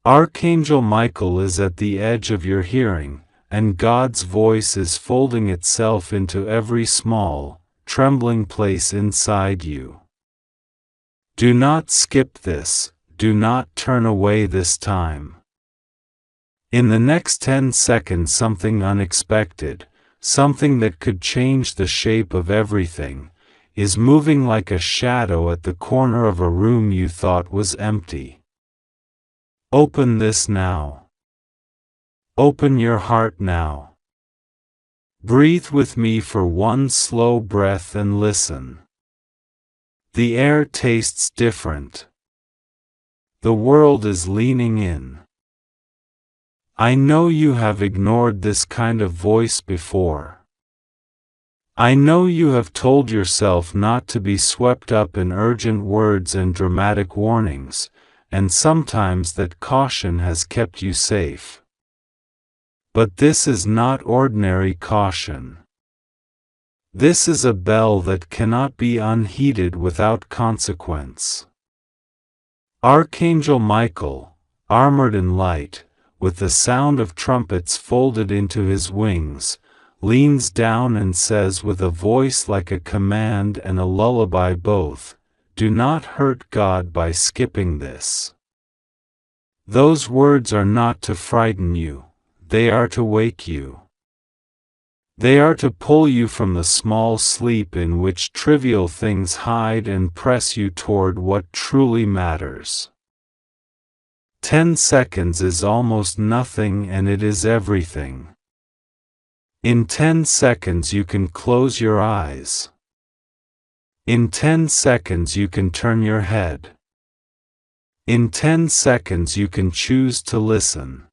Archangel Michael is at the edge of your hearing, and God's voice is folding itself into every small, trembling place inside you. Do not skip this, do not turn away this time. In the next 10 seconds something unexpected, something that could change the shape of everything, is moving like a shadow at the corner of a room you thought was empty. Open this now. Open your heart now. Breathe with me for one slow breath and listen. The air tastes different. The world is leaning in. I know you have ignored this kind of voice before. I know you have told yourself not to be swept up in urgent words and dramatic warnings, and sometimes that caution has kept you safe. But this is not ordinary caution. This is a bell that cannot be unheeded without consequence. Archangel Michael, armored in light, with the sound of trumpets folded into his wings, leans down and says with a voice like a command and a lullaby both, "Do not hurt God by skipping this." Those words are not to frighten you, they are to wake you. They are to pull you from the small sleep in which trivial things hide and press you toward what truly matters. 10 seconds is almost nothing and it is everything. In 10 seconds you can close your eyes. In 10 seconds you can turn your head. In 10 seconds you can choose to listen.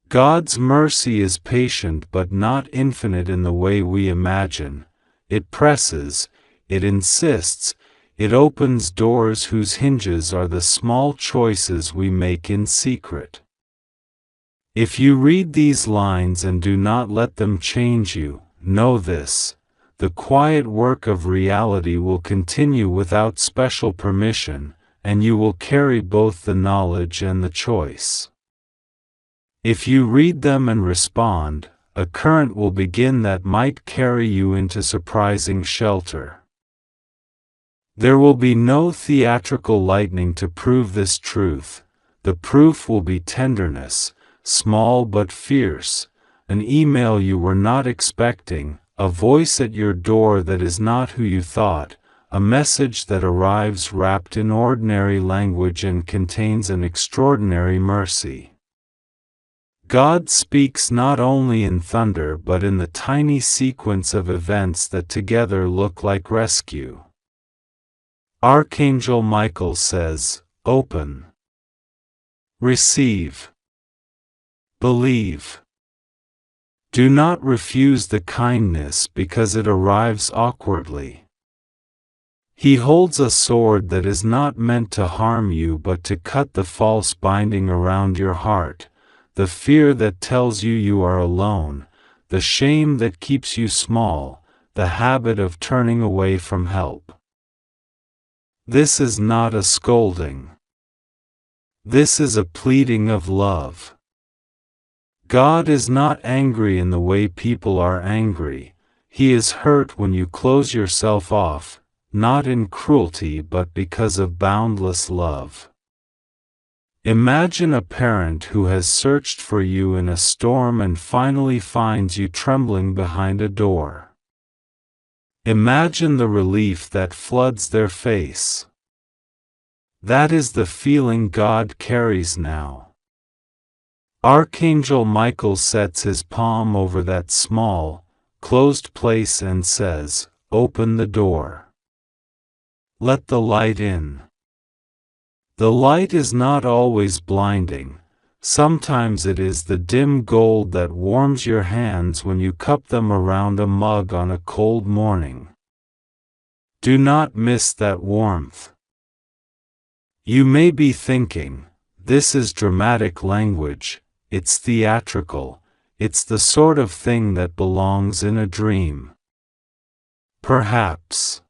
God's mercy is patient but not infinite in the way we imagine. It presses, it insists, it opens doors whose hinges are the small choices we make in secret. If you read these lines and do not let them change you, know this: the quiet work of reality will continue without special permission, and you will carry both the knowledge and the choice. If you read them and respond, a current will begin that might carry you into surprising shelter. There will be no theatrical lightning to prove this truth. The proof will be tenderness, small but fierce, an email you were not expecting, a voice at your door that is not who you thought, a message that arrives wrapped in ordinary language and contains an extraordinary mercy. God speaks not only in thunder but in the tiny sequence of events that together look like rescue. Archangel Michael says, "Open. Receive. Believe." Do not refuse the kindness because it arrives awkwardly. He holds a sword that is not meant to harm you but to cut the false binding around your heart, the fear that tells you you are alone, the shame that keeps you small, the habit of turning away from help. This is not a scolding. This is a pleading of love. God is not angry in the way people are angry. He is hurt when you close yourself off, not in cruelty but because of boundless love. Imagine a parent who has searched for you in a storm and finally finds you trembling behind a door. Imagine the relief that floods their face. That is the feeling God carries now. Archangel Michael sets his palm over that small, closed place and says, "Open the door. Let the light in." The light is not always blinding. Sometimes it is the dim gold that warms your hands when you cup them around a mug on a cold morning. Do not miss that warmth. You may be thinking, this is dramatic language, it's theatrical, it's the sort of thing that belongs in a dream. Perhaps.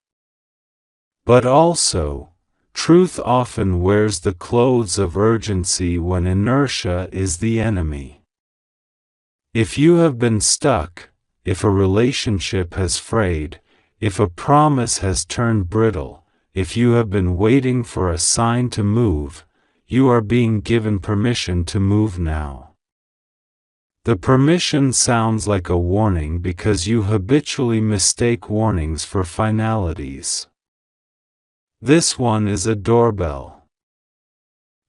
But also, Truth often wears the clothes of urgency when inertia is the enemy. If you have been stuck, if a relationship has frayed, if a promise has turned brittle, if you have been waiting for a sign to move, you are being given permission to move now. The permission sounds like a warning because you habitually mistake warnings for finalities. This one is a doorbell.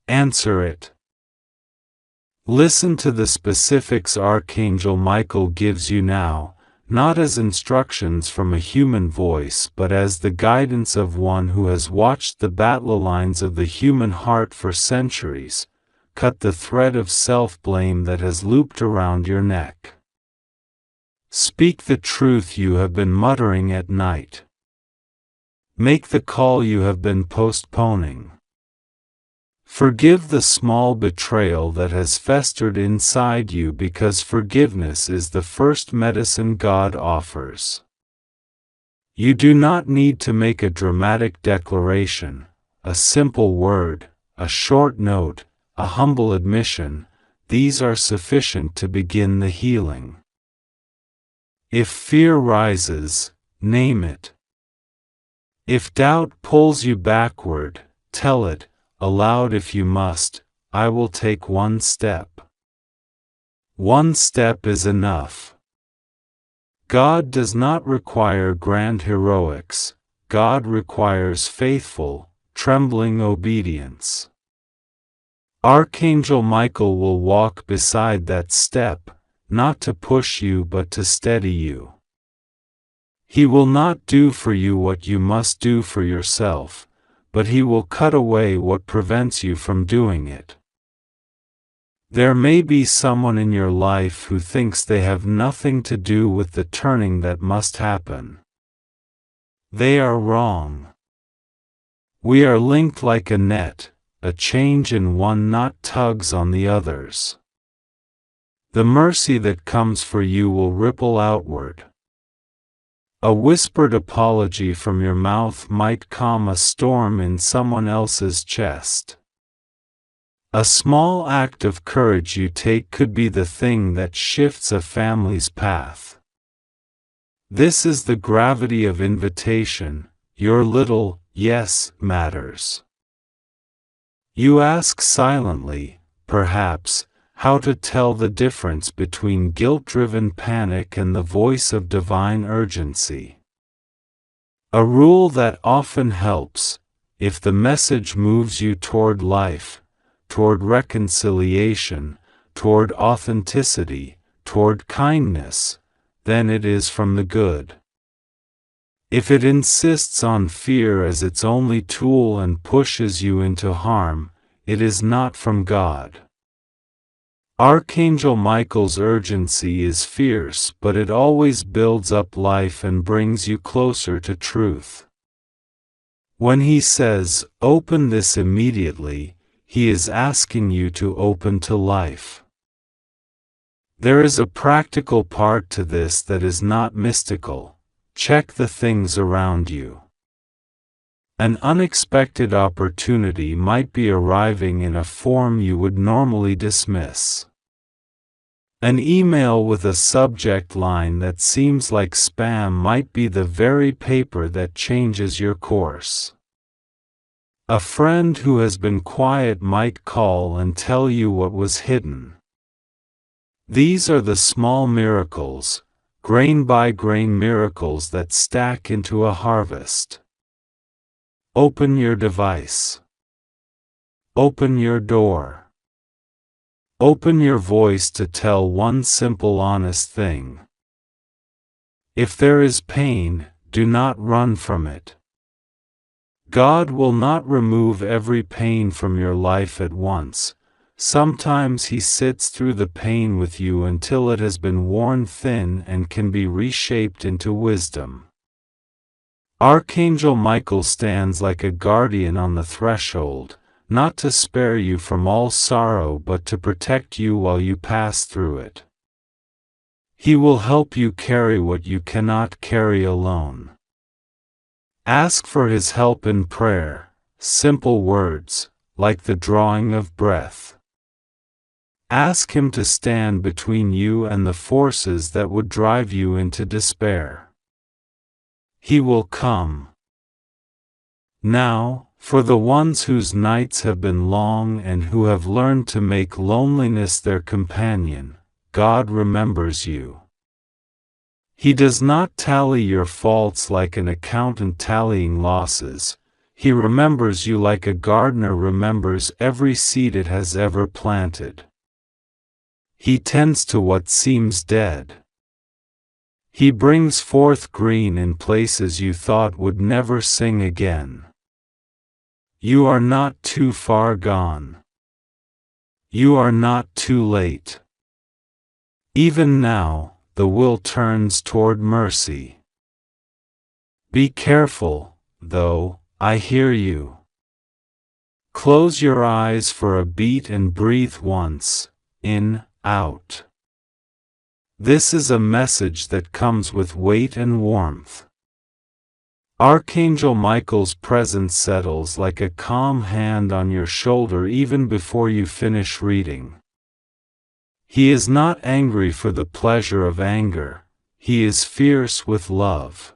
Answer it. Listen to the specifics Archangel Michael gives you now, not as instructions from a human voice but as the guidance of one who has watched the battle lines of the human heart for centuries, cut the thread of self-blame that has looped around your neck. Speak the truth you have been muttering at night. Make the call you have been postponing. Forgive the small betrayal that has festered inside you because forgiveness is the first medicine God offers. You do not need to make a dramatic declaration, a simple word, a short note, a humble admission. These are sufficient to begin the healing. If fear rises, name it. If doubt pulls you backward, tell it. Aloud if you must, I will take one step. One step is enough. God does not require grand heroics, God requires faithful, trembling obedience. Archangel Michael will walk beside that step, not to push you but to steady you. He will not do for you what you must do for yourself, but he will cut away what prevents you from doing it. There may be someone in your life who thinks they have nothing to do with the turning that must happen. They are wrong. We are linked like a net, a change in one knot tugs on the others. The mercy that comes for you will ripple outward. A whispered apology from your mouth might calm a storm in someone else's chest. A small act of courage you take could be the thing that shifts a family's path. This is the gravity of invitation. Your little yes matters. You ask silently, perhaps, how to tell the difference between guilt-driven panic and the voice of divine urgency. A rule that often helps, if the message moves you toward life, toward reconciliation, toward authenticity, toward kindness, then it is from the good. If it insists on fear as its only tool and pushes you into harm, it is not from God. Archangel Michael's urgency is fierce, but it always builds up life and brings you closer to truth. When he says, "Open this immediately," he is asking you to open to life. There is a practical part to this that is not mystical. Check the things around you. An unexpected opportunity might be arriving in a form you would normally dismiss. An email with a subject line that seems like spam might be the very paper that changes your course. A friend who has been quiet might call and tell you what was hidden. These are the small miracles, grain by grain miracles that stack into a harvest. Open your device. Open your door. Open your voice to tell one simple honest thing. If there is pain, do not run from it. God will not remove every pain from your life at once. Sometimes he sits through the pain with you until it has been worn thin and can be reshaped into wisdom. Archangel Michael stands like a guardian on the threshold, not to spare you from all sorrow but to protect you while you pass through it. He will help you carry what you cannot carry alone. Ask for his help in prayer, simple words, like the drawing of breath. Ask him to stand between you and the forces that would drive you into despair. He will come. Now, for the ones whose nights have been long and who have learned to make loneliness their companion, God remembers you. He does not tally your faults like an accountant tallying losses. He remembers you like a gardener remembers every seed it has ever planted. He tends to what seems dead. He brings forth green in places you thought would never sing again. You are not too far gone. You are not too late. Even now, the will turns toward mercy. Be careful, though, I hear you. Close your eyes for a beat and breathe once, in, out. This is a message that comes with weight and warmth. Archangel Michael's presence settles like a calm hand on your shoulder even before you finish reading. He is not angry for the pleasure of anger, he is fierce with love.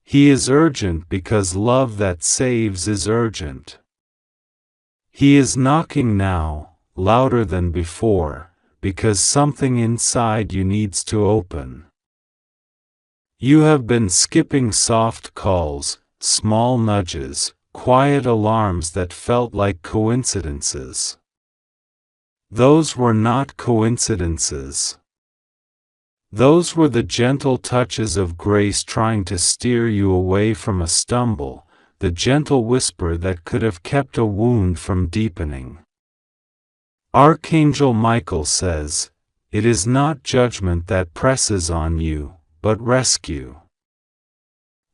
He is urgent because love that saves is urgent. He is knocking now, louder than before, because something inside you needs to open. You have been skipping soft calls, small nudges, quiet alarms that felt like coincidences. Those were not coincidences. Those were the gentle touches of grace trying to steer you away from a stumble, the gentle whisper that could have kept a wound from deepening. Archangel Michael says, "It is not judgment that presses on you, but rescue."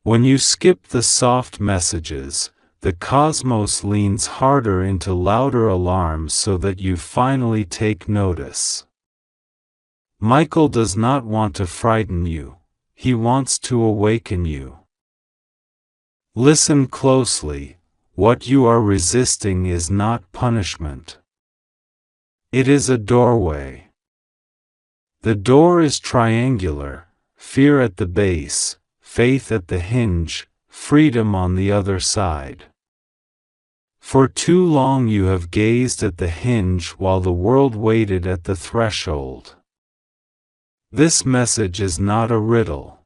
When you skip the soft messages, the cosmos leans harder into louder alarms so that you finally take notice. Michael does not want to frighten you, he wants to awaken you. Listen closely, what you are resisting is not punishment. It is a doorway. The door is triangular, fear at the base, faith at the hinge, freedom on the other side. For too long you have gazed at the hinge while the world waited at the threshold. This message is not a riddle.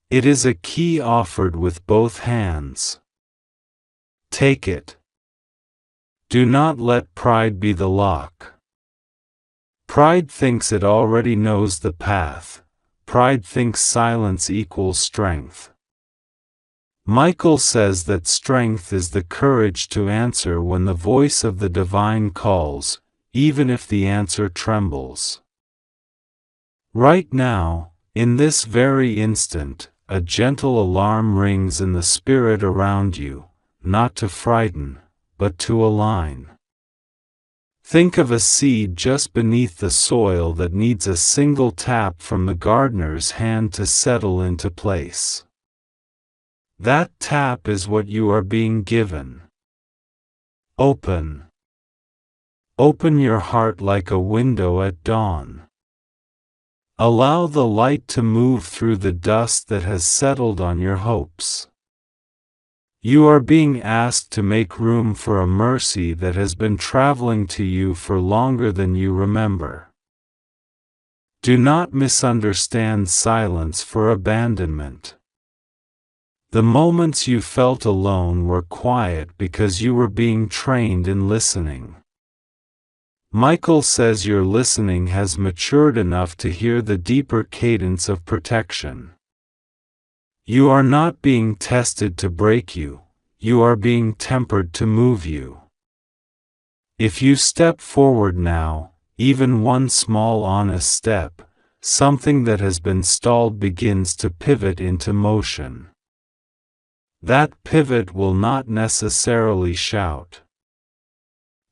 It is a key offered with both hands. Take it. Do not let pride be the lock. Pride thinks it already knows the path. Pride thinks silence equals strength. Michael says that strength is the courage to answer when the voice of the divine calls, even if the answer trembles. Right now, in this very instant, a gentle alarm rings in the spirit around you, not to frighten, but to align. Think of a seed just beneath the soil that needs a single tap from the gardener's hand to settle into place. That tap is what you are being given. Open. Open your heart like a window at dawn. Allow the light to move through the dust that has settled on your hopes. You are being asked to make room for a mercy that has been traveling to you for longer than you remember. Do not misunderstand silence for abandonment. The moments you felt alone were quiet because you were being trained in listening. Michael says your listening has matured enough to hear the deeper cadence of protection. You are not being tested to break you, you are being tempered to move you. If you step forward now, even one small honest step, something that has been stalled begins to pivot into motion. That pivot will not necessarily shout.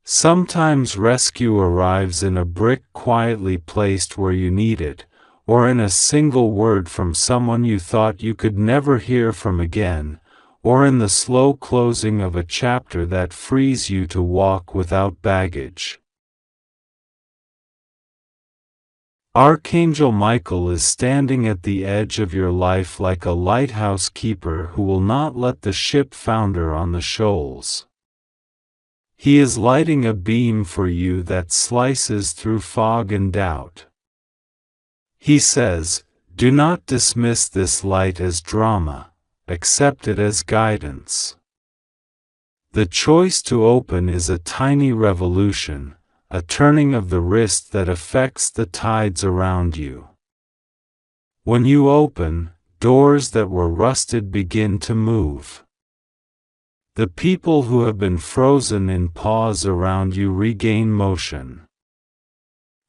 Sometimes rescue arrives in a brick quietly placed where you need it, or in a single word from someone you thought you could never hear from again, or in the slow closing of a chapter that frees you to walk without baggage. Archangel Michael is standing at the edge of your life like a lighthouse keeper who will not let the ship founder on the shoals. He is lighting a beam for you that slices through fog and doubt. He says, "Do not dismiss this light as drama, accept it as guidance." The choice to open is a tiny revolution, a turning of the wrist that affects the tides around you. When you open, doors that were rusted begin to move. The people who have been frozen in pause around you regain motion.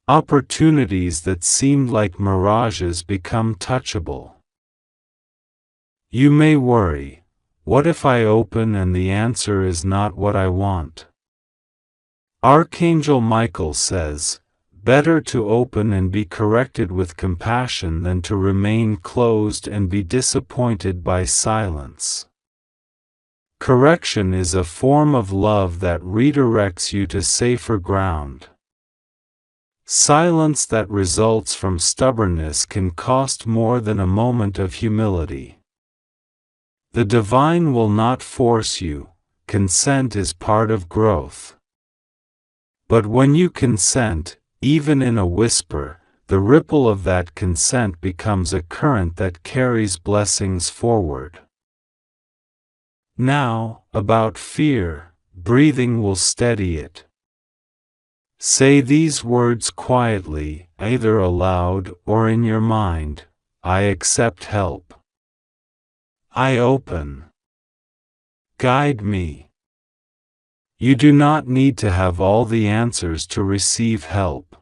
Opportunities that seemed like mirages become touchable. You may worry, what if I open and the answer is not what I want? Archangel Michael says, better to open and be corrected with compassion than to remain closed and be disappointed by silence. Correction is a form of love that redirects you to safer ground. Silence that results from stubbornness can cost more than a moment of humility. The divine will not force you, consent is part of growth. But when you consent, even in a whisper, the ripple of that consent becomes a current that carries blessings forward. Now, about fear, breathing will steady it. Say these words quietly, either aloud or in your mind, I accept help. I open. Guide me. You do not need to have all the answers to receive help.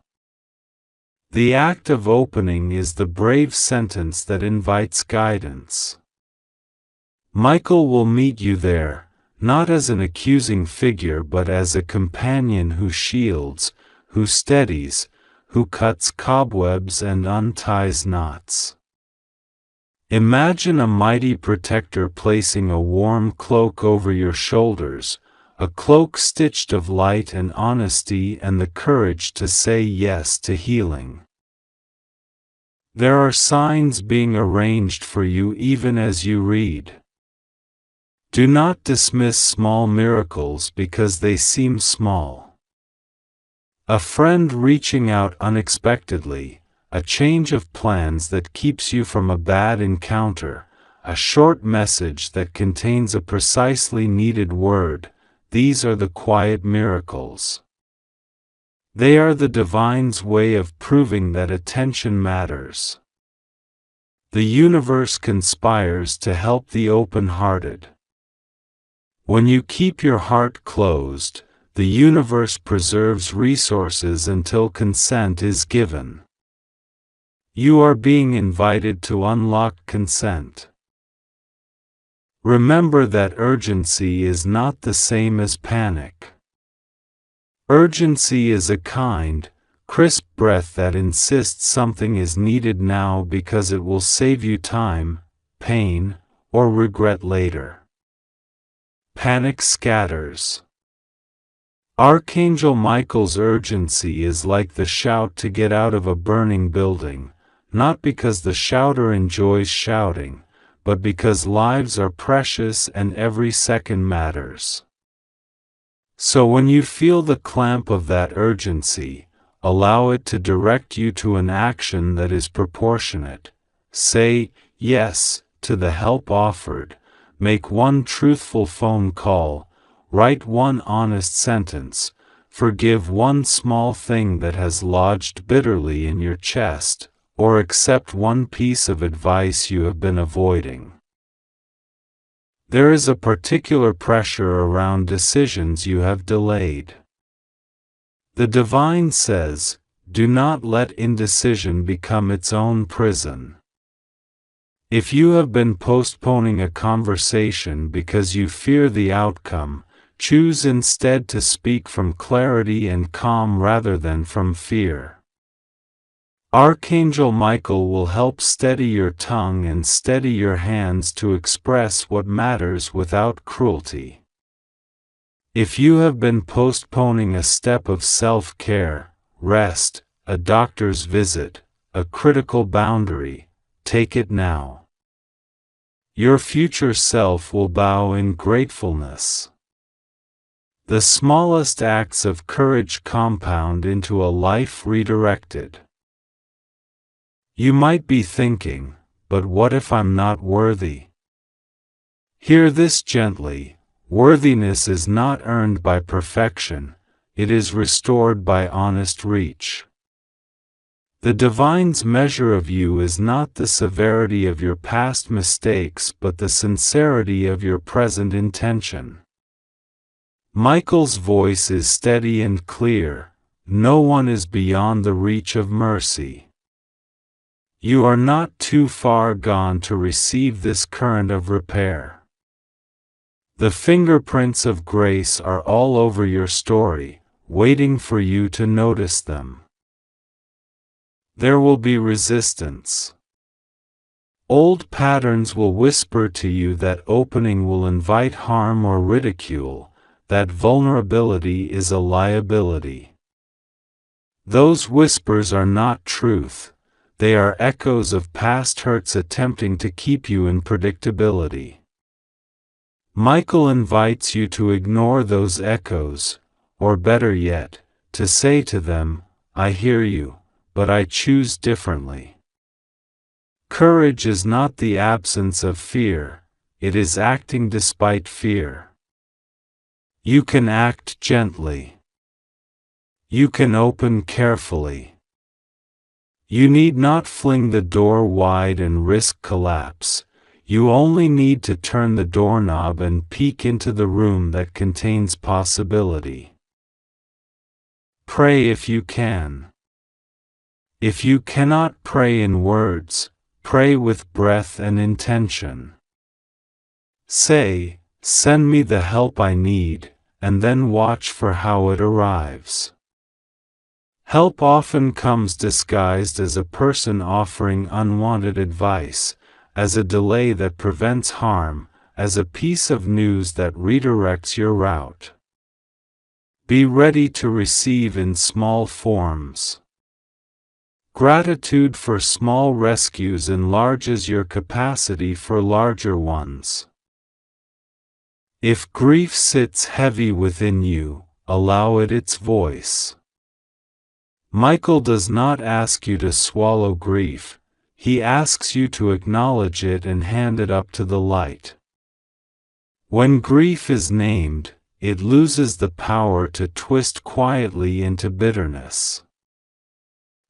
The act of opening is the brave sentence that invites guidance. Michael will meet you there, not as an accusing figure but as a companion who shields, who steadies, who cuts cobwebs and unties knots. Imagine a mighty protector placing a warm cloak over your shoulders, a cloak stitched of light and honesty and the courage to say yes to healing. There are signs being arranged for you even as you read. Do not dismiss small miracles because they seem small. A friend reaching out unexpectedly, a change of plans that keeps you from a bad encounter, a short message that contains a precisely needed word, these are the quiet miracles. They are the divine's way of proving that attention matters. The universe conspires to help the open-hearted. When you keep your heart closed, the universe preserves resources until consent is given. You are being invited to unlock consent. Remember that urgency is not the same as panic. Urgency is a kind, crisp breath that insists something is needed now because it will save you time, pain, or regret later. Panic scatters. Archangel Michael's urgency is like the shout to get out of a burning building, not because the shouter enjoys shouting, but because lives are precious and every second matters. So when you feel the clamp of that urgency, allow it to direct you to an action that is proportionate. Say yes to the help offered, make one truthful phone call, write one honest sentence, forgive one small thing that has lodged bitterly in your chest, or accept one piece of advice you have been avoiding. There is a particular pressure around decisions you have delayed. The divine says, do not let indecision become its own prison. If you have been postponing a conversation because you fear the outcome, choose instead to speak from clarity and calm rather than from fear. Archangel Michael will help steady your tongue and steady your hands to express what matters without cruelty. If you have been postponing a step of self-care, rest, a doctor's visit, a critical boundary, take it now. Your future self will bow in gratefulness. The smallest acts of courage compound into a life redirected. You might be thinking, but what if I'm not worthy? Hear this gently. Worthiness is not earned by perfection, it is restored by honest reach. The divine's measure of you is not the severity of your past mistakes but the sincerity of your present intention. Michael's voice is steady and clear. No one is beyond the reach of mercy. You are not too far gone to receive this current of repair. The fingerprints of grace are all over your story, waiting for you to notice them. There will be resistance. Old patterns will whisper to you that opening will invite harm or ridicule, that vulnerability is a liability. Those whispers are not truth, they are echoes of past hurts attempting to keep you in predictability. Michael invites you to ignore those echoes, or better yet, to say to them, I hear you, but I choose differently. Courage is not the absence of fear, it is acting despite fear. You can act gently. You can open carefully. You need not fling the door wide and risk collapse. You only need to turn the doorknob and peek into the room that contains possibility. Pray if you can. If you cannot pray in words, pray with breath and intention. Say, send me the help I need, and then watch for how it arrives. Help often comes disguised as a person offering unwanted advice, as a delay that prevents harm, as a piece of news that redirects your route. Be ready to receive in small forms. Gratitude for small rescues enlarges your capacity for larger ones. If grief sits heavy within you, allow it its voice. Michael does not ask you to swallow grief. He asks you to acknowledge it and hand it up to the light. When grief is named, it loses the power to twist quietly into bitterness.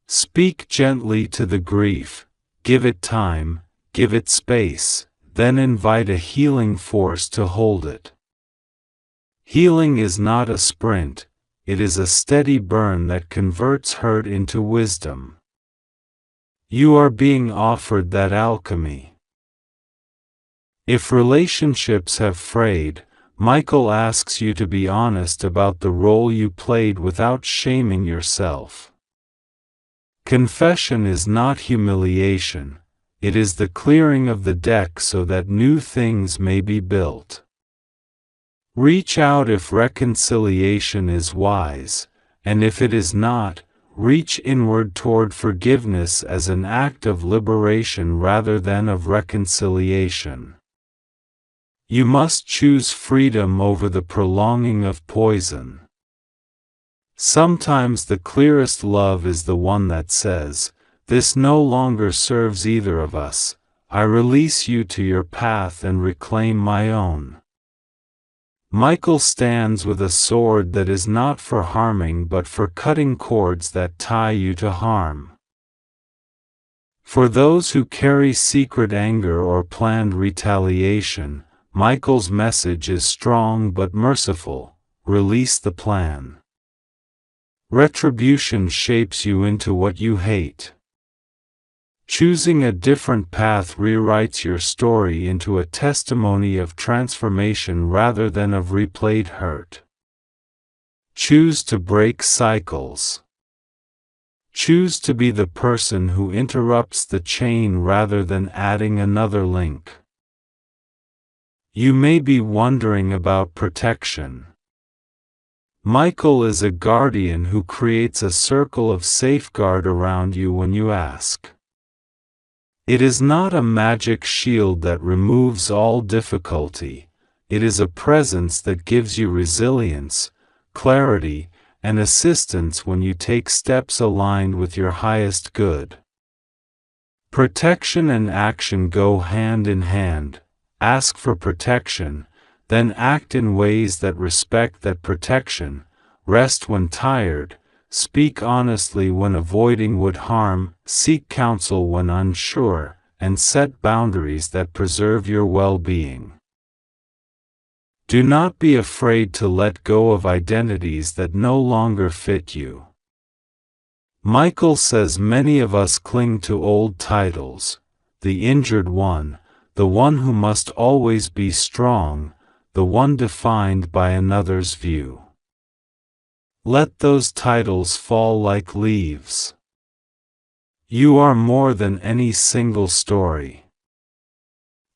Speak gently to the grief, give it time, give it space, then invite a healing force to hold it. Healing is not a sprint, it is a steady burn that converts hurt into wisdom. You are being offered that alchemy. If relationships have frayed, Michael asks you to be honest about the role you played without shaming yourself. Confession is not humiliation, it is the clearing of the deck so that new things may be built. Reach out if reconciliation is wise, and if it is not, reach inward toward forgiveness as an act of liberation rather than of reconciliation. You must choose freedom over the prolonging of poison. Sometimes the clearest love is the one that says, "This no longer serves either of us. I release you to your path and reclaim my own." Michael stands with a sword that is not for harming but for cutting cords that tie you to harm. For those who carry secret anger or planned retaliation, Michael's message is strong but merciful: release the plan. Retribution shapes you into what you hate. Choosing a different path rewrites your story into a testimony of transformation rather than of replayed hurt. Choose to break cycles. Choose to be the person who interrupts the chain rather than adding another link. You may be wondering about protection. Micheal is a guardian who creates a circle of safeguard around you when you ask. It is not a magic shield that removes all difficulty. It is a presence that gives you resilience, clarity, and assistance when you take steps aligned with your highest good. Protection and action go hand in hand. Ask for protection, then act in ways that respect that protection. Rest when tired, speak honestly when avoiding would harm, seek counsel when unsure, and set boundaries that preserve your well-being. Do not be afraid to let go of identities that no longer fit you. Micheal says many of us cling to old titles: the injured one, the one who must always be strong, the one defined by another's view. Let those titles fall like leaves. You are more than any single story.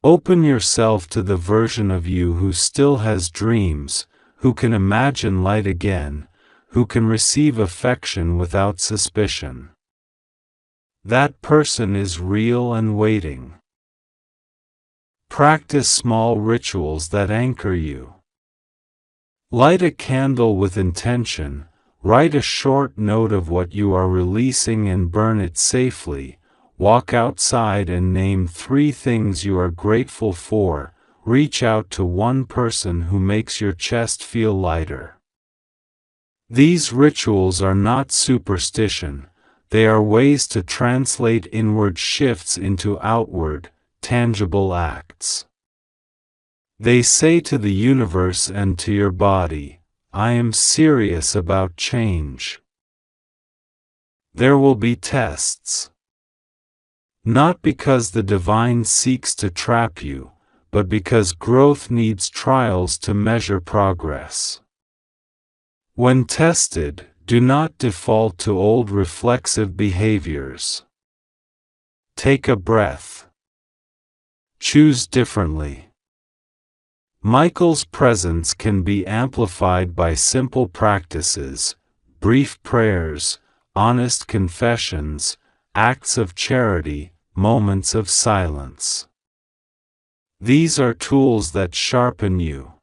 Open yourself to the version of you who still has dreams, who can imagine light again, who can receive affection without suspicion. That person is real and waiting. Practice small rituals that anchor you. Light a candle with intention, write a short note of what you are releasing and burn it safely. Walk outside and name 3 things you are grateful for. Reach out to one person who makes your chest feel lighter. These rituals are not superstition, they are ways to translate inward shifts into outward, tangible acts. They say to the universe and to your body, I am serious about change. There will be tests. Not because the divine seeks to trap you, but because growth needs trials to measure progress. When tested, do not default to old reflexive behaviors. Take a breath. Choose differently. Micheal's presence can be amplified by simple practices, brief prayers, honest confessions, acts of charity, moments of silence. These are tools that sharpen you.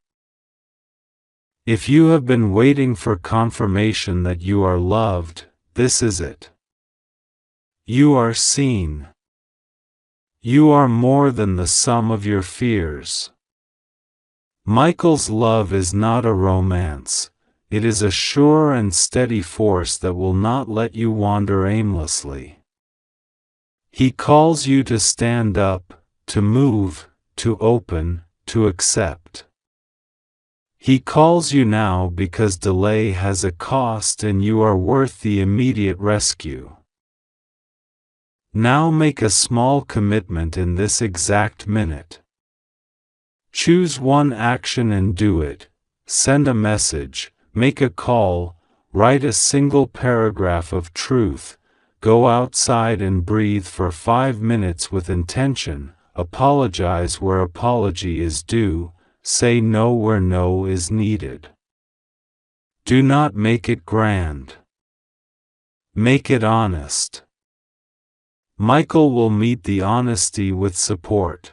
If you have been waiting for confirmation that you are loved, this is it. You are seen. You are more than the sum of your fears. Micheal's love is not a romance, it is a sure and steady force that will not let you wander aimlessly. He calls you to stand up, to move, to open, to accept. He calls you now because delay has a cost and you are worth the immediate rescue. Now make a small commitment in this exact minute. Choose one action and do it. Send a message, make a call, write a single paragraph of truth. Go outside and breathe for 5 minutes with intention, apologize where apology is due, say no where no is needed. Do not make it grand. Make it honest. Micheal will meet the honesty with support.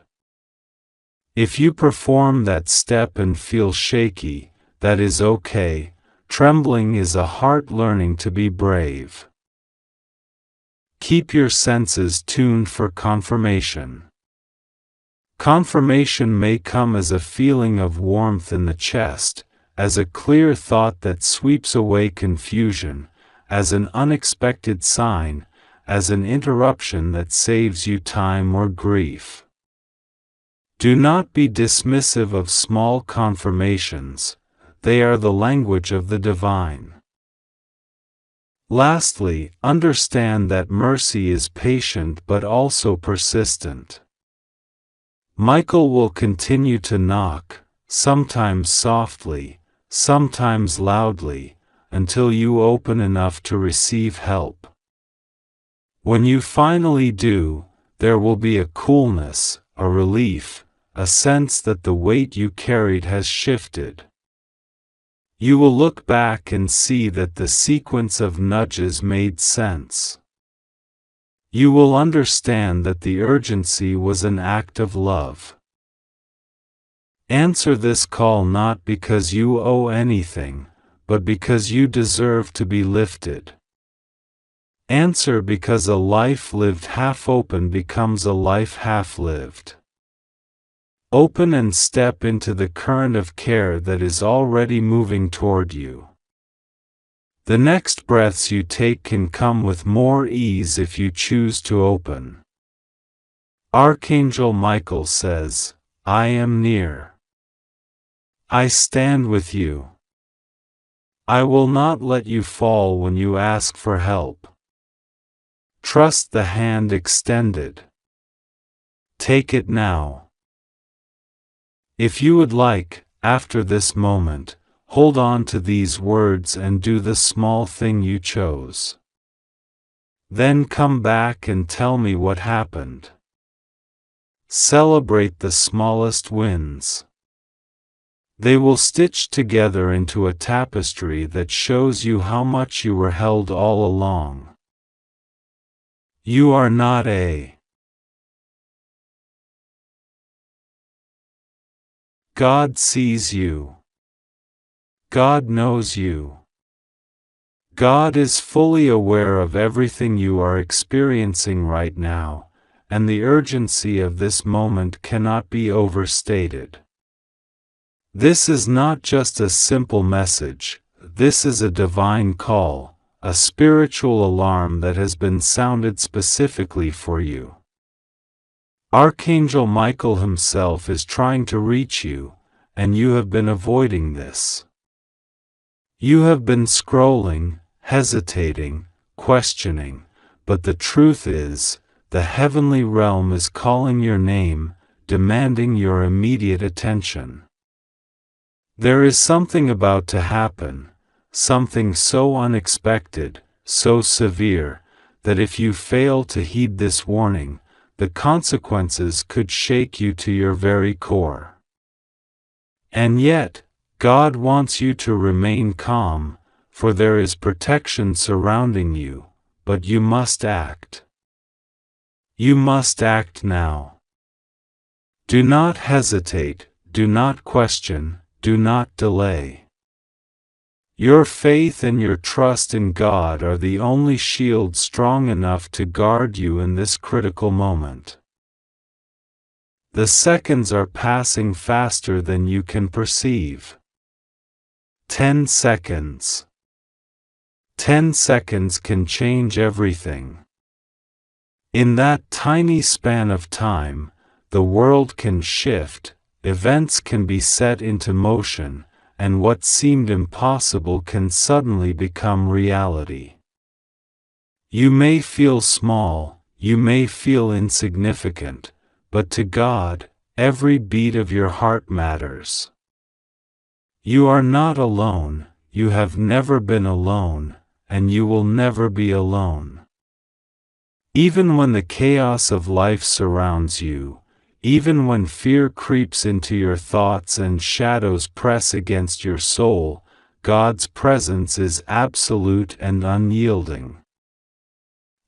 If you perform that step and feel shaky, that is okay. Trembling is a heart learning to be brave. Keep your senses tuned for confirmation. Confirmation may come as a feeling of warmth in the chest, as a clear thought that sweeps away confusion, as an unexpected sign, as an interruption that saves you time or grief. Do not be dismissive of small confirmations, they are the language of the divine. Lastly, understand that mercy is patient but also persistent. Micheal will continue to knock, sometimes softly, sometimes loudly, until you open enough to receive help. When you finally do, there will be a coolness, a relief, a sense that the weight you carried has shifted. You will look back and see that the sequence of nudges made sense. You will understand that the urgency was an act of love. Answer this call not because you owe anything, but because you deserve to be lifted. Answer because a life lived half open becomes a life half lived. Open and step into the current of care that is already moving toward you. The next breaths you take can come with more ease if you choose to open. Archangel Micheal says, I am near. I stand with you. I will not let you fall when you ask for help. Trust the hand extended. Take it now. If you would like, after this moment, hold on to these words and do the small thing you chose. Then come back and tell me what happened. Celebrate the smallest wins. They will stitch together into a tapestry that shows you how much you were held all along. You are not a God sees you. God knows you. God is fully aware of everything you are experiencing right now, and the urgency of this moment cannot be overstated. This is not just a simple message, this is a divine call, a spiritual alarm that has been sounded specifically for you. Archangel Micheal himself is trying to reach you, and you have been avoiding this. You have been scrolling, hesitating, questioning, but the truth is, the heavenly realm is calling your name, demanding your immediate attention. There is something about to happen, something so unexpected, so severe, that if you fail to heed this warning, the consequences could shake you to your very core. And yet, God wants you to remain calm, for there is protection surrounding you, but you must act. You must act now. Do not hesitate, do not question, do not delay. Your faith and your trust in God are the only shield strong enough to guard you in this critical moment. The seconds are passing faster than you can perceive. 10 seconds. 10 seconds can change everything. In that tiny span of time, the world can shift, events can be set into motion, and what seemed impossible can suddenly become reality. You may feel small, you may feel insignificant, but to God, every beat of your heart matters. You are not alone, you have never been alone, and you will never be alone. Even when the chaos of life surrounds you, even when fear creeps into your thoughts and shadows press against your soul, God's presence is absolute and unyielding.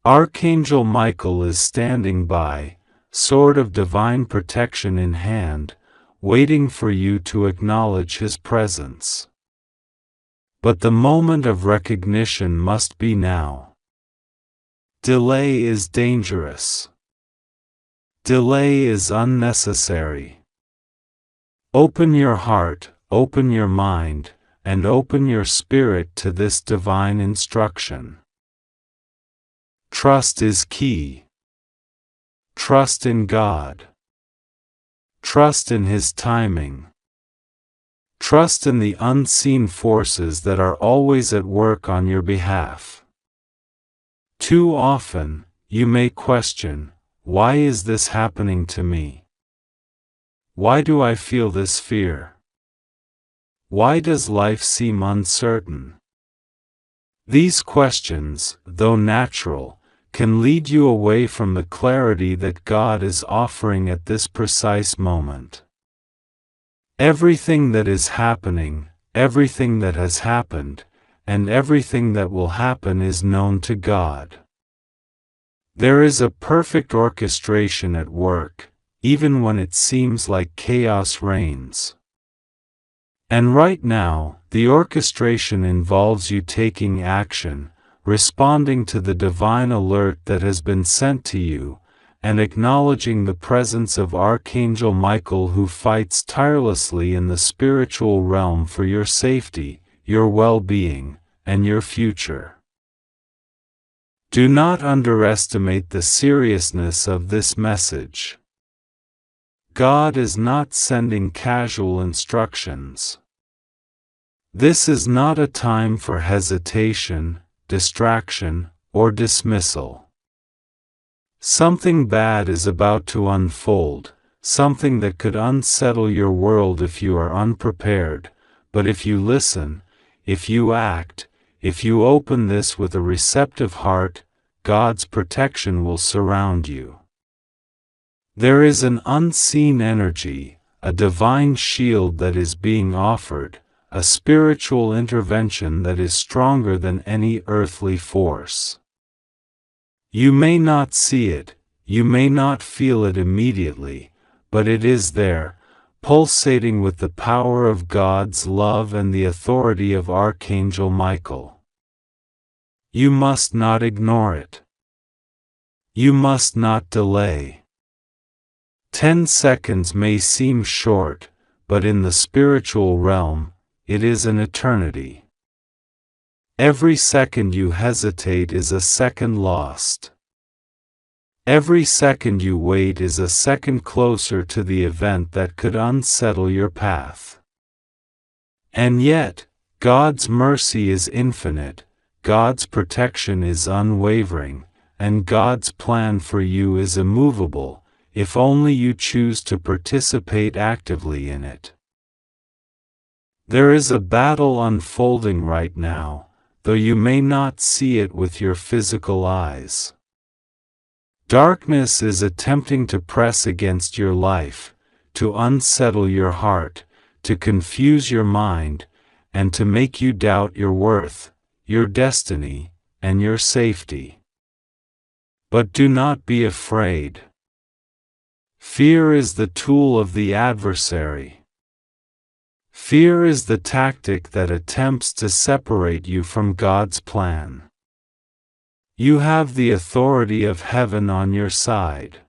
Archangel Micheal is standing by, sword of divine protection in hand, waiting for you to acknowledge his presence. But the moment of recognition must be now. Delay is dangerous. Delay is unnecessary. Open your heart, open your mind, and open your spirit to this divine instruction. Trust is key. Trust in God. Trust in His timing. Trust in the unseen forces that are always at work on your behalf. Too often, you may question, why is this happening to me? Why do I feel this fear? Why does life seem uncertain? These questions, though natural, can lead you away from the clarity that God is offering at this precise moment. Everything that is happening, everything that has happened, and everything that will happen is known to God. There is a perfect orchestration at work, even when it seems like chaos reigns. And right now, the orchestration involves you taking action, responding to the divine alert that has been sent to you, and acknowledging the presence of Archangel Micheal, who fights tirelessly in the spiritual realm for your safety, your well-being, and your future. Do not underestimate the seriousness of this message. God is not sending casual instructions. This is not a time for hesitation, distraction, or dismissal. Something bad is about to unfold, something that could unsettle your world if you are unprepared, but if you listen, if you act, if you open this with a receptive heart, God's protection will surround you. There is an unseen energy, a divine shield that is being offered, a spiritual intervention that is stronger than any earthly force. You may not see it, you may not feel it immediately, but it is there, pulsating with the power of God's love and the authority of Archangel Micheal. You must not ignore it. You must not delay. 10 seconds may seem short, but in the spiritual realm, it is an eternity. Every second you hesitate is a second lost. Every second you wait is a second closer to the event that could unsettle your path. And yet, God's mercy is infinite, God's protection is unwavering, and God's plan for you is immovable, if only you choose to participate actively in it. There is a battle unfolding right now, though you may not see it with your physical eyes. Darkness is attempting to press against your life, to unsettle your heart, to confuse your mind, and to make you doubt your worth, your destiny, and your safety. But do not be afraid. Fear is the tool of the adversary. Fear is the tactic that attempts to separate you from God's plan. You have the authority of heaven on your side.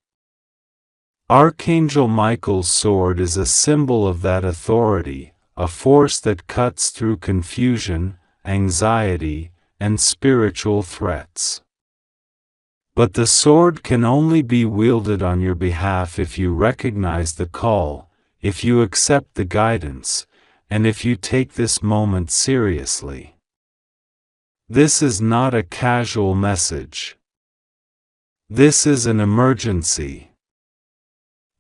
Archangel Michael's sword is a symbol of that authority, a force that cuts through confusion, anxiety, and spiritual threats. But the sword can only be wielded on your behalf if you recognize the call, if you accept the guidance, and if you take this moment seriously. This is not a casual message. This is an emergency.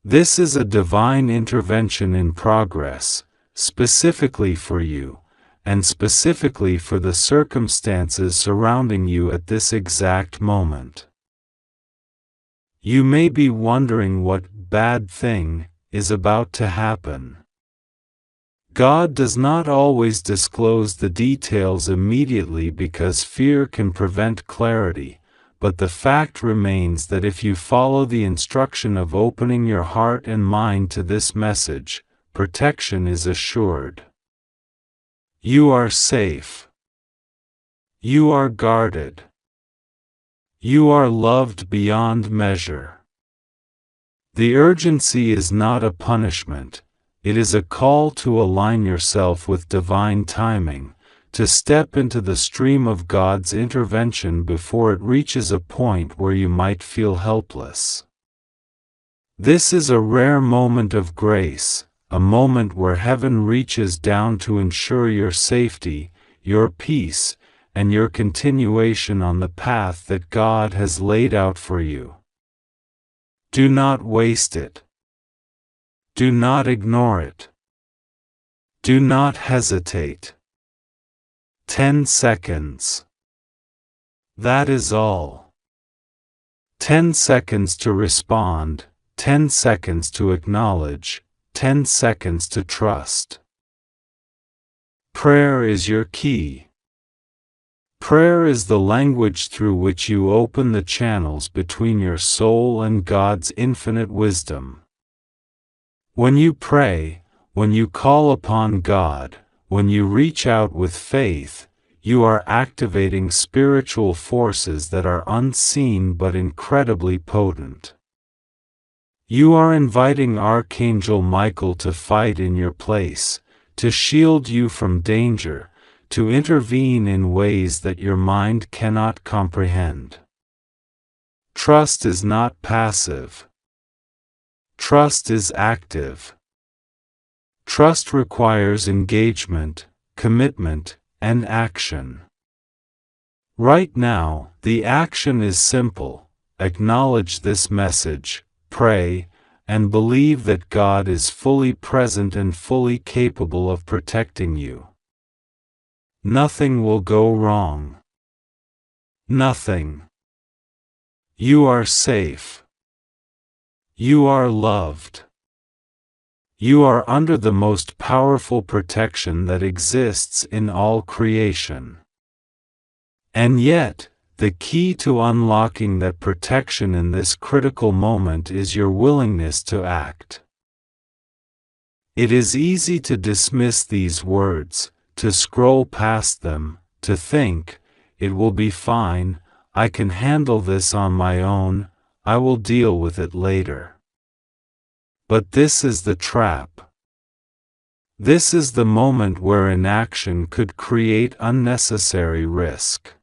This is a divine intervention in progress, specifically for you, and specifically for the circumstances surrounding you at this exact moment. You may be wondering what bad thing is about to happen. God does not always disclose the details immediately because fear can prevent clarity, but the fact remains that if you follow the instruction of opening your heart and mind to this message, protection is assured. You are safe. You are guarded. You are loved beyond measure. The urgency is not a punishment. It is a call to align yourself with divine timing, to step into the stream of God's intervention before it reaches a point where you might feel helpless. This is a rare moment of grace, a moment where heaven reaches down to ensure your safety, your peace, and your continuation on the path that God has laid out for you. Do not waste it. Do not ignore it. Do not hesitate. 10 seconds. That is all. 10 seconds to respond, 10 seconds to acknowledge, 10 seconds to trust. Prayer is your key. Prayer is the language through which you open the channels between your soul and God's infinite wisdom. When you pray, when you call upon God, when you reach out with faith, you are activating spiritual forces that are unseen but incredibly potent. You are inviting Archangel Micheal to fight in your place, to shield you from danger, to intervene in ways that your mind cannot comprehend. Trust is not passive. Trust is active. Trust requires engagement, commitment, and action. Right now, the action is simple. Acknowledge this message, pray, and believe that God is fully present and fully capable of protecting you. Nothing will go wrong. Nothing. You are safe. You are loved. You are under the most powerful protection that exists in all creation. And yet, the key to unlocking that protection in this critical moment is your willingness to act. It is easy to dismiss these words, to scroll past them, to think, it will be fine, I can handle this on my own, I will deal with it later. But this is the trap. This is the moment where inaction could create unnecessary risk.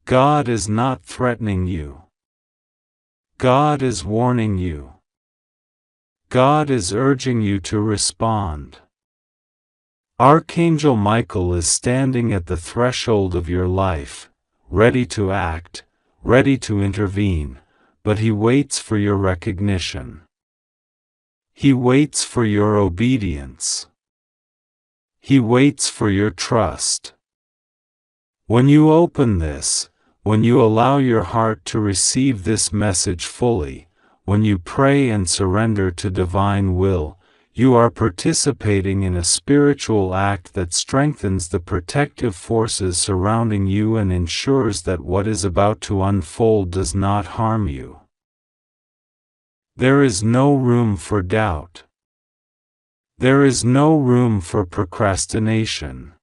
God is not threatening you. God is warning you. God is urging you to respond. Archangel Micheal is standing at the threshold of your life, ready to act, ready to intervene, but he waits for your recognition. He waits for your obedience. He waits for your trust. When you open this, when you allow your heart to receive this message fully, when you pray and surrender to divine will, you are participating in a spiritual act that strengthens the protective forces surrounding you and ensures that what is about to unfold does not harm you. There is no room for doubt. There is no room for procrastination.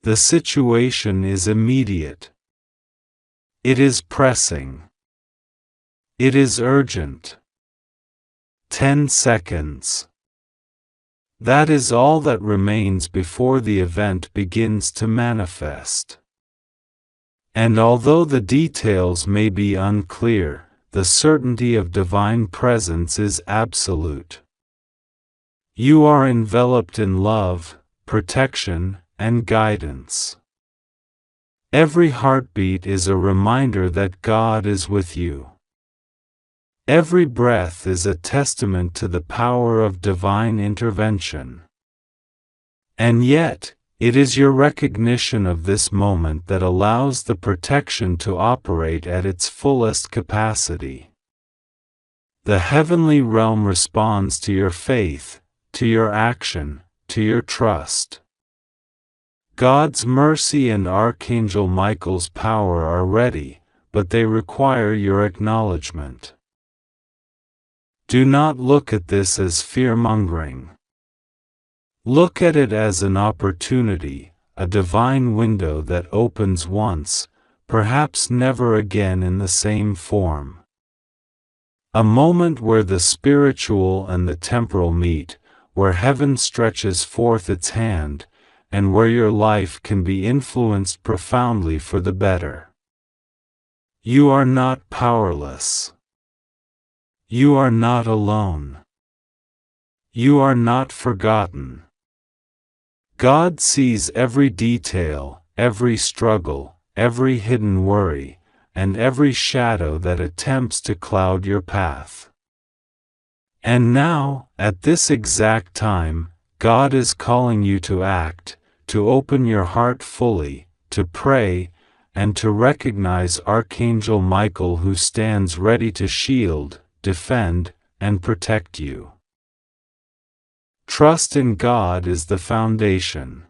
The situation is immediate. It is pressing. It is urgent. 10 seconds. That is all that remains before the event begins to manifest. And although the details may be unclear, the certainty of divine presence is absolute. You are enveloped in love, protection, and guidance. Every heartbeat is a reminder that God is with you. Every breath is a testament to the power of divine intervention. And yet, it is your recognition of this moment that allows the protection to operate at its fullest capacity. The heavenly realm responds to your faith, to your action, to your trust. God's mercy and Archangel Michael's power are ready, but they require your acknowledgement. Do not look at this as fear-mongering. Look at it as an opportunity, a divine window that opens once, perhaps never again in the same form. A moment where the spiritual and the temporal meet, where heaven stretches forth its hand, and where your life can be influenced profoundly for the better. You are not powerless. You are not alone. You are not forgotten. God sees every detail, every struggle, every hidden worry, and every shadow that attempts to cloud your path. And now, at this exact time, God is calling you to act, to open your heart fully, to pray, and to recognize Archangel Michael, who stands ready to shield, defend, and protect you. Trust in God is the foundation.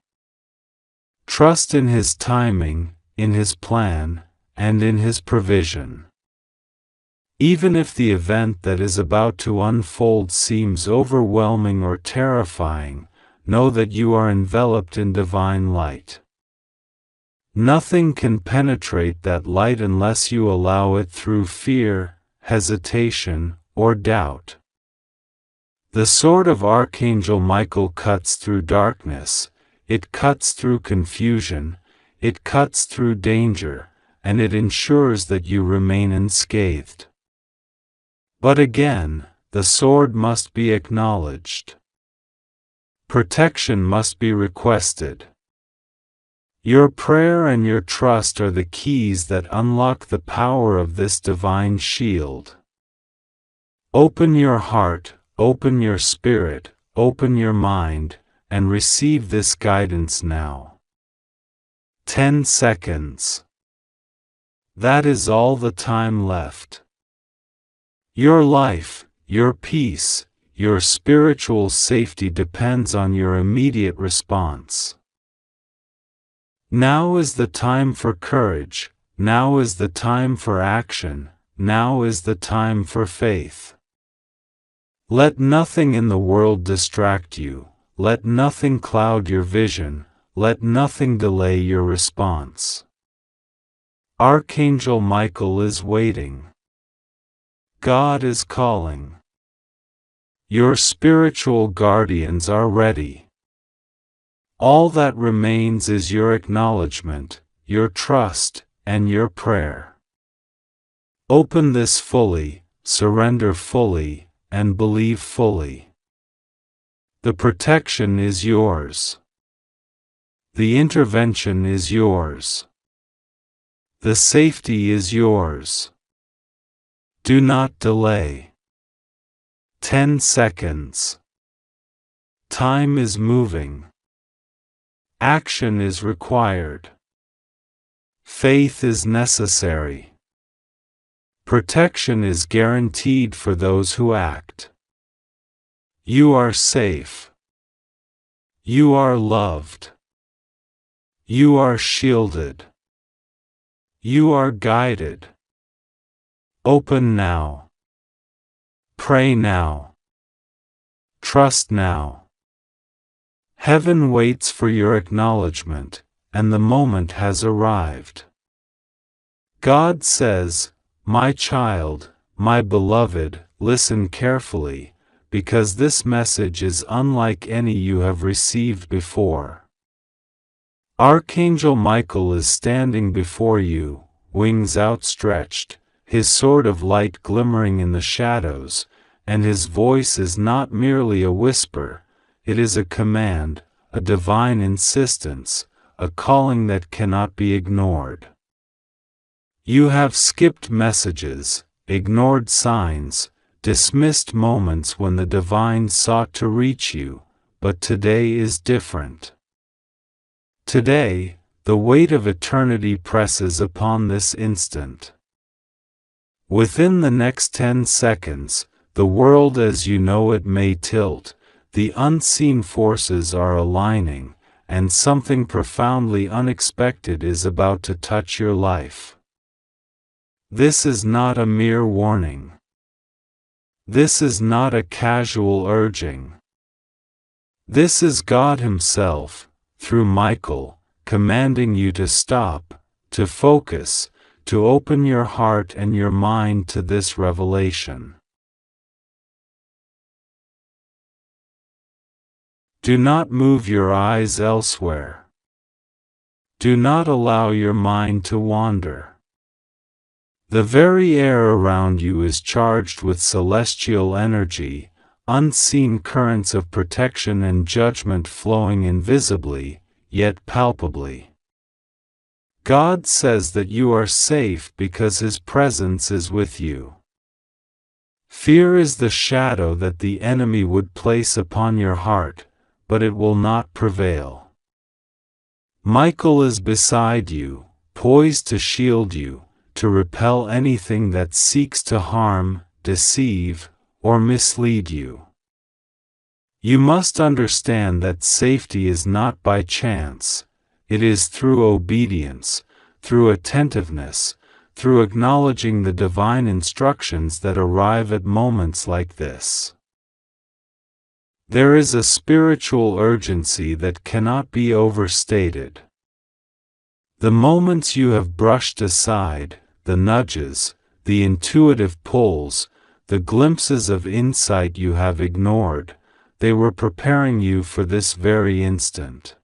Trust in His timing, in His plan, and in His provision. Even if the event that is about to unfold seems overwhelming or terrifying, know that you are enveloped in divine light. Nothing can penetrate that light unless you allow it through fear, hesitation, or doubt. The sword of Archangel Michael cuts through darkness, it cuts through confusion, it cuts through danger, and it ensures that you remain unscathed. But again, the sword must be acknowledged. Protection must be requested. Your prayer and your trust are the keys that unlock the power of this divine shield. Open your heart, open your spirit, open your mind, and receive this guidance now. 10 seconds. That is all the time left. Your life, your peace, your spiritual safety depends on your immediate response. Now is the time for courage, now is the time for action, now is the time for faith. Let nothing in the world distract you, let nothing cloud your vision, let nothing delay your response. Archangel Michael is waiting. God is calling. Your spiritual guardians are ready. All that remains is your acknowledgement, your trust, and your prayer. Open this fully, surrender fully, and believe fully. The protection is yours. The intervention is yours. The safety is yours. Do not delay. 10 seconds. Time is moving. Action is required. Faith is necessary. Protection is guaranteed for those who act. You are safe. You are loved. You are shielded. You are guided. Open now. Pray now. Trust now. Heaven waits for your acknowledgement, and the moment has arrived. God says, "My child, my beloved, listen carefully, because this message is unlike any you have received before." Archangel Michael is standing before you, wings outstretched, his sword of light glimmering in the shadows, and his voice is not merely a whisper, it is a command, a divine insistence, a calling that cannot be ignored. You have skipped messages, ignored signs, dismissed moments when the divine sought to reach you, but today is different. Today, the weight of eternity presses upon this instant. Within the next 10 seconds, the world as you know it may tilt, the unseen forces are aligning, and something profoundly unexpected is about to touch your life. This is not a mere warning. This is not a casual urging. This is God Himself, through Michael, commanding you to stop, to focus, to open your heart and your mind to this revelation. Do not move your eyes elsewhere. Do not allow your mind to wander. The very air around you is charged with celestial energy, unseen currents of protection and judgment flowing invisibly, yet palpably. God says that you are safe because His presence is with you. Fear is the shadow that the enemy would place upon your heart, but it will not prevail. Michael is beside you, poised to shield you, to repel anything that seeks to harm, deceive, or mislead you. You must understand that safety is not by chance. It is through obedience, through attentiveness, through acknowledging the divine instructions that arrive at moments like this. There is a spiritual urgency that cannot be overstated. The moments you have brushed aside, the nudges, the intuitive pulls, the glimpses of insight you have ignored, they were preparing you for this very instant.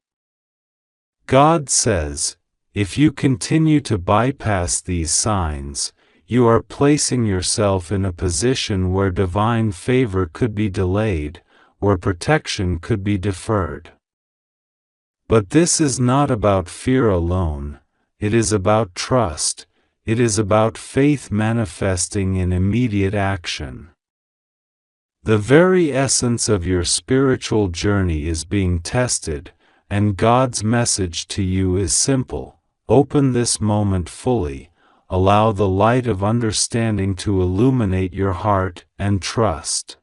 God says, if you continue to bypass these signs, you are placing yourself in a position where divine favor could be delayed, where protection could be deferred. But this is not about fear alone, it is about trust, it is about faith manifesting in immediate action. The very essence of your spiritual journey is being tested, and God's message to you is simple: open this moment fully, allow the light of understanding to illuminate your heart, and trust.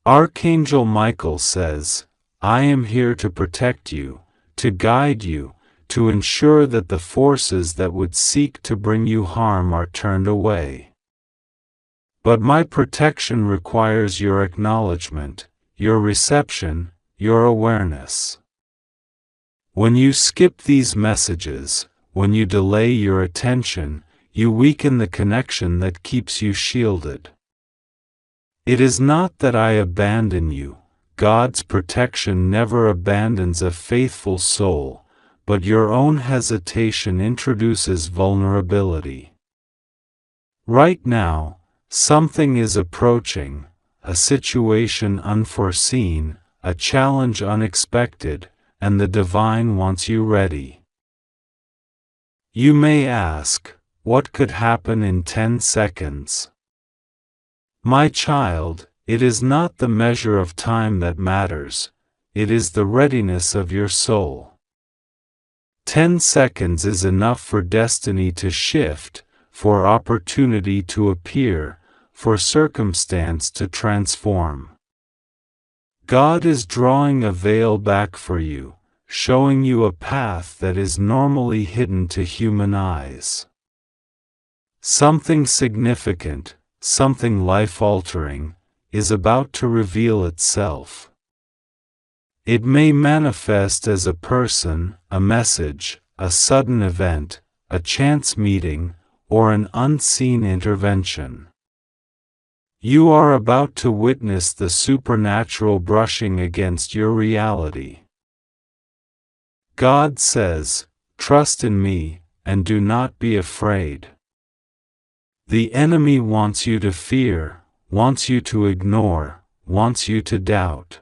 Archangel Michael says, I am here to protect you, to guide you, to ensure that the forces that would seek to bring you harm are turned away. But my protection requires your acknowledgement, your reception, your awareness. When you skip these messages, when you delay your attention, you weaken the connection that keeps you shielded. It is not that I abandon you. God's protection never abandons a faithful soul, but your own hesitation introduces vulnerability. Right now, something is approaching, a situation unforeseen, a challenge unexpected, and the divine wants you ready. You may ask, what could happen in 10 seconds? My child, it is not the measure of time that matters, it is the readiness of your soul. 10 seconds is enough for destiny to shift, for opportunity to appear, for circumstance to transform. God is drawing a veil back for you, showing you a path that is normally hidden to human eyes. Something significant, something life-altering, is about to reveal itself. It may manifest as a person, a message, a sudden event, a chance meeting, or an unseen intervention. You are about to witness the supernatural brushing against your reality. God says, trust in me, and do not be afraid. The enemy wants you to fear, wants you to ignore, wants you to doubt.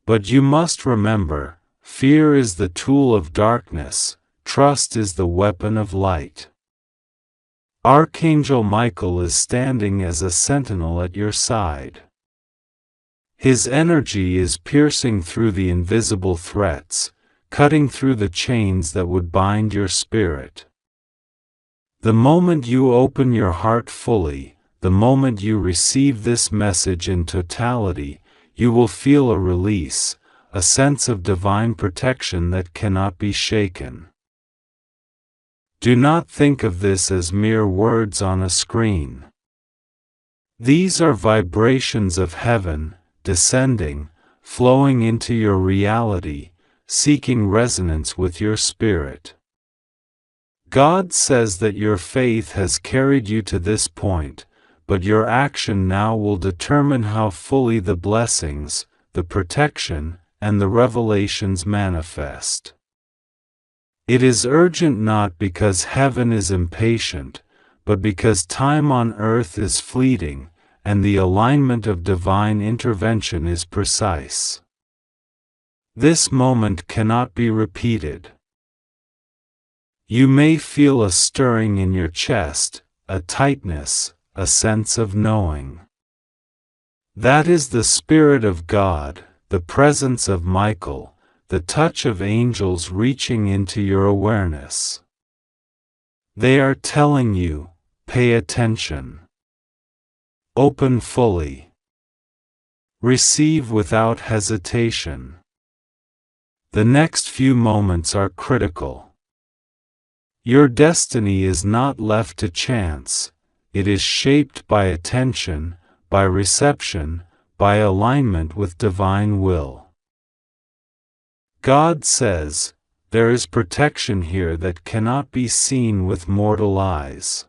But you must remember, fear is the tool of darkness, trust is the weapon of light. Archangel Michael is standing as a sentinel at your side. His energy is piercing through the invisible threats, cutting through the chains that would bind your spirit. The moment you open your heart fully, the moment you receive this message in totality, you will feel a release, a sense of divine protection that cannot be shaken. Do not think of this as mere words on a screen. These are vibrations of heaven, descending, flowing into your reality, seeking resonance with your spirit. God says that your faith has carried you to this point, but your action now will determine how fully the blessings, the protection, and the revelations manifest. It is urgent not because heaven is impatient, but because time on earth is fleeting, and the alignment of divine intervention is precise. This moment cannot be repeated. You may feel a stirring in your chest, a tightness, a sense of knowing. That is the Spirit of God, the presence of Michael, the touch of angels reaching into your awareness. They are telling you, pay attention. Open fully. Receive without hesitation. The next few moments are critical. Your destiny is not left to chance, it is shaped by attention, by reception, by alignment with divine will. God says, there is protection here that cannot be seen with mortal eyes.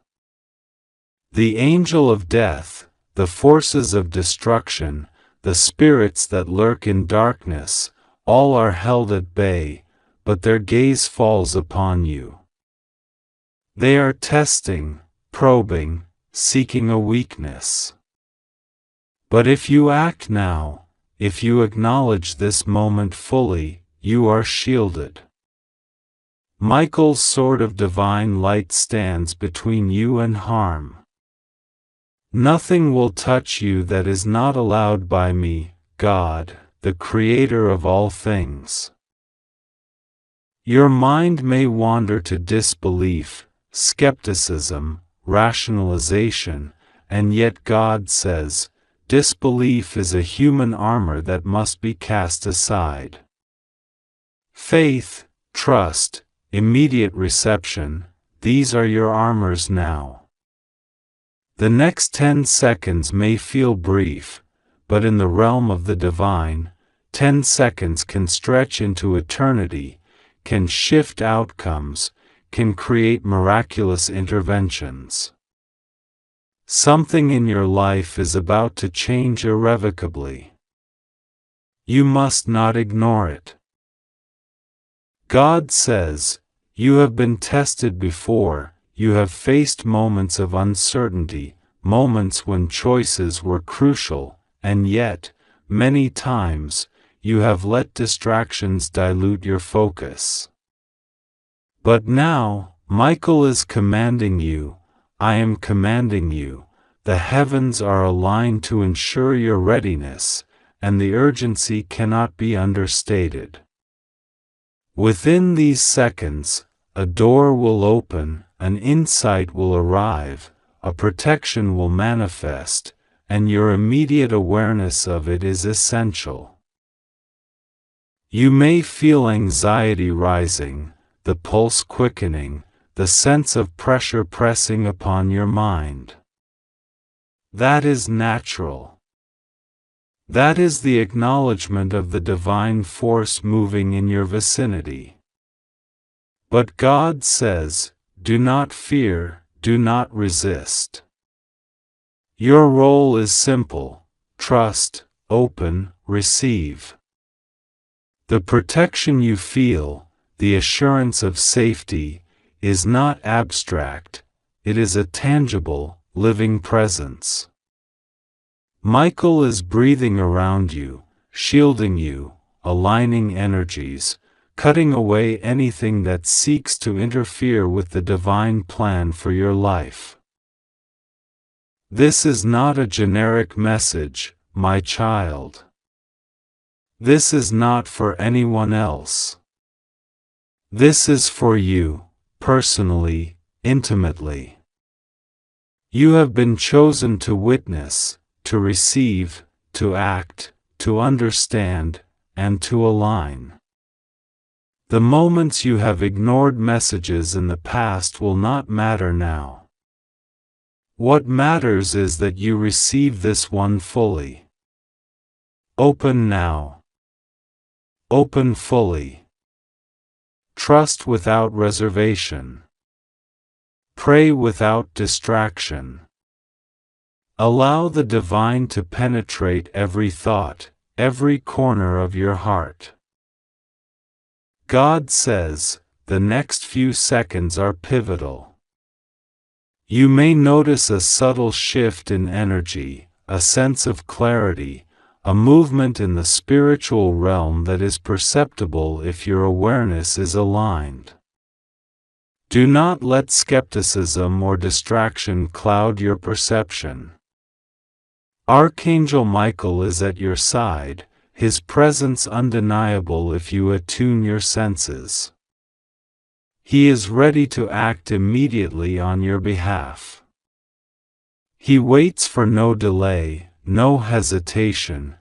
The angel of death, the forces of destruction, the spirits that lurk in darkness, all are held at bay, but their gaze falls upon you. They are testing, probing, seeking a weakness. But if you act now, if you acknowledge this moment fully, you are shielded. Michael's sword of divine light stands between you and harm. Nothing will touch you that is not allowed by me, God, the Creator of all things. Your mind may wander to disbelief, skepticism, rationalization, and yet God says, disbelief is a human armor that must be cast aside. Faith, trust, immediate reception, these are your armors now. The next 10 seconds may feel brief, but in the realm of the divine, 10 seconds can stretch into eternity, can shift outcomes, can create miraculous interventions. Something in your life is about to change irrevocably. You must not ignore it. God says, you have been tested before, you have faced moments of uncertainty, moments when choices were crucial, and yet, many times, you have let distractions dilute your focus. But now, Michael is commanding you, I am commanding you, the heavens are aligned to ensure your readiness, and the urgency cannot be understated. Within these seconds, a door will open, an insight will arrive, a protection will manifest, and your immediate awareness of it is essential. You may feel anxiety rising, the pulse quickening, the sense of pressure pressing upon your mind. That is natural. That is the acknowledgement of the divine force moving in your vicinity. But God says, do not fear, do not resist. Your role is simple: trust, open, receive. The protection you feel, the assurance of safety, is not abstract, it is a tangible, living presence. Michael is breathing around you, shielding you, aligning energies, cutting away anything that seeks to interfere with the divine plan for your life. This is not a generic message, my child. This is not for anyone else. This is for you, personally, intimately. You have been chosen to witness, to receive, to act, to understand, and to align. The moments you have ignored messages in the past will not matter now. What matters is that you receive this one fully. Open now. Open fully. Trust without reservation. Pray without distraction. Allow the divine to penetrate every thought, every corner of your heart. God says, the next few seconds are pivotal. You may notice a subtle shift in energy, a sense of clarity, a movement in the spiritual realm that is perceptible if your awareness is aligned. Do not let skepticism or distraction cloud your perception. Archangel Michael is at your side, his presence undeniable if you attune your senses. He is ready to act immediately on your behalf. He waits for no delay, no hesitation,